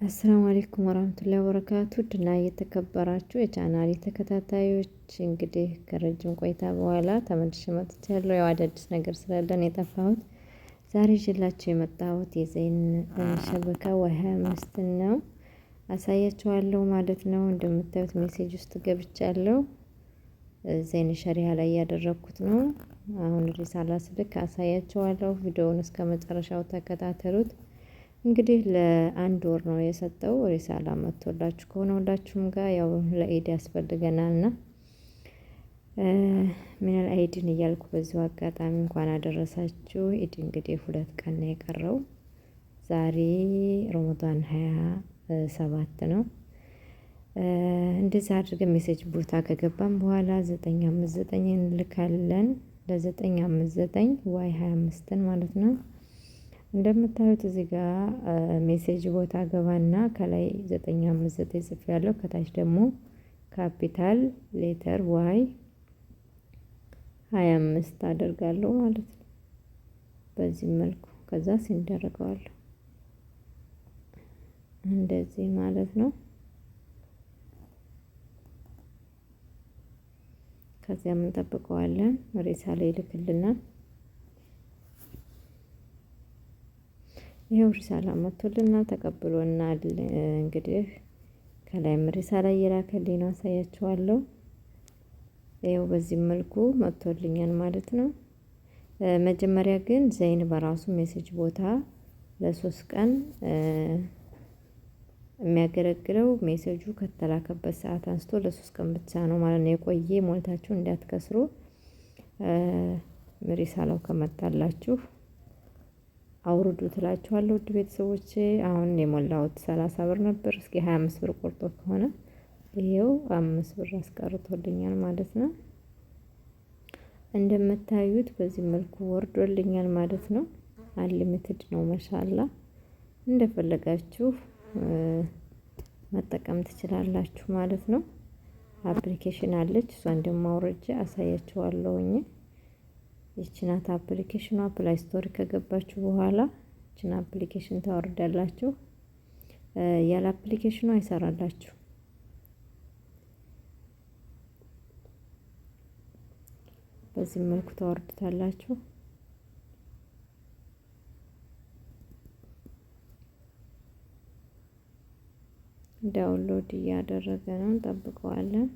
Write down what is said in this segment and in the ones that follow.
አሰላሙ አለይኩም ወራህመቱላሂ ወበረካቱ ድና እየተከበራችሁ የቻናሌ ተከታታዮች እንግዲህ ከረጅም ቆይታ በኋላ ተመልሼ መጥቻለሁ። ያው አዳዲስ ነገር ስላለን የጠፋሁት ዛሬ ይዤላችሁ የመጣሁት የዘይን ሸበካ ወይ25 ነው። አሳያችኋለሁ ማለት ነው። እንደምታዩት ሜሴጅ ውስጥ ገብቻለሁ። ዘይን ሸሪያ ላይ ያደረኩት ነው። አሁን ሪሳላ ስልክ አሳያችኋለሁ። ቪዲዮውን እስከ መጨረሻው ተከታተሉት። እንግዲህ ለአንድ ወር ነው የሰጠው። ሪሳላ መጥቶላችሁ ከሆነ ሁላችሁም ጋር ያው ለኢድ ያስፈልገናልና ሚነል አይድን እያልኩ በዚሁ አጋጣሚ እንኳን አደረሳችሁ። ኢድ እንግዲህ 2 ቀን ነው የቀረው። ዛሬ ረመዳን 27 ነው። እንደዛ አድርገን ሜሴጅ ቦታ ከገባን በኋላ 959 እንልካለን። ለ959 ዋይ 25ን ማለት ነው። እንደምታዩት እዚህ ጋር ሜሴጅ ቦታ ገባና ከላይ 959 ጽፌያለሁ። ከታች ደግሞ ካፒታል ሌተር ዋይ 25 አደርጋለሁ ማለት ነው። በዚህ መልኩ ከዛ ሲንደረገዋለሁ እንደዚህ ማለት ነው። ከዚያ ምን እንጠብቀዋለን? ሪሳላ ይልክልናል። ይሄው ሪሳላ መጥቶልናል፣ ተቀብሎናል። እንግዲህ ከላይም ሪሳላ እየላከልኝ ነው፣ አሳያችኋለሁ። ይሄው በዚህ መልኩ መጥቶልኛል ማለት ነው። መጀመሪያ ግን ዘይን በራሱ ሜሴጅ ቦታ ለ3 ቀን የሚያገለግለው ሜሴጁ ከተላከበት ሰዓት አንስቶ ለ3 ቀን ብቻ ነው ማለት ነው። የቆየ ሞልታችሁ እንዳትከስሩ። ሪሳላው ከመጣላችሁ አውርዱ ትላችኋለሁ። ውድ ቤተሰቦቼ አሁን የሞላሁት 30 ብር ነበር። እስኪ 25 ብር ቆርጦ ከሆነ ይሄው 5 ብር አስቀርቶልኛል ማለት ነው። እንደምታዩት በዚህ መልኩ ወርዶልኛል ማለት ነው። አንሊሚትድ ነው ማሻአላ። እንደፈለጋችሁ መጠቀም ትችላላችሁ ማለት ነው። አፕሊኬሽን አለች፣ እሷን ደግሞ አውርጄ አሳያችኋለሁኝ። ይቺ ናት አፕሊኬሽኗ። ፕላይ ስቶር ከገባችሁ በኋላ ይቺን አፕሊኬሽን ታወርዳላችሁ። ያለ አፕሊኬሽኗ አይሰራላችሁ። በዚህ መልኩ ታወርዱታላችሁ። ዳውንሎድ እያደረገ ነው፣ እንጠብቀዋለን።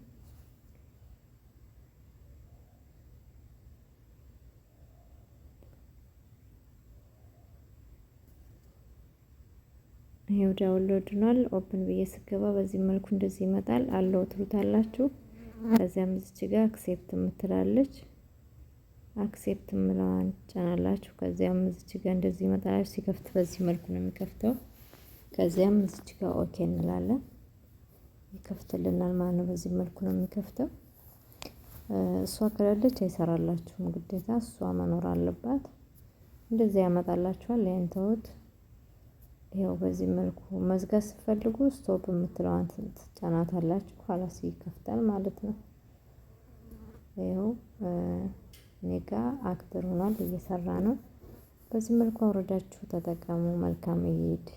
ይሄው ዳውንሎድ ሆኗል። ኦፕን ብዬ ስገባ በዚህ መልኩ እንደዚህ ይመጣል። አለው ትሉታላችሁ። ከዚያም እዚች ጋር አክሴፕት የምትላለች አክሴፕት የምለዋን ጫናላችሁ። ከዚያም እዚች ጋር እንደዚህ ይመጣላችሁ። ሲከፍት በዚህ መልኩ ነው የሚከፍተው። ከዚያም እዚች ጋር ኦኬ እንላለን። ይከፍትልናል ማለት ነው። በዚህ መልኩ ነው የሚከፍተው። እሷ ከሌለች አይሰራላችሁም። ግዴታ እሷ መኖር አለባት። እንደዚህ ያመጣላችኋል። ያን ተውት። ይሄው በዚህ መልኩ መዝጋት ስትፈልጉ ስቶፕ የምትለዋን ትጫናታላችሁ። ኋላስ ይከፍታል ማለት ነው። ይሄው እኔ ጋር አክቲቭ ሆኗል፣ እየሰራ ነው። በዚህ መልኩ አውርዳችሁ ተጠቀሙ። መልካም ኢድ።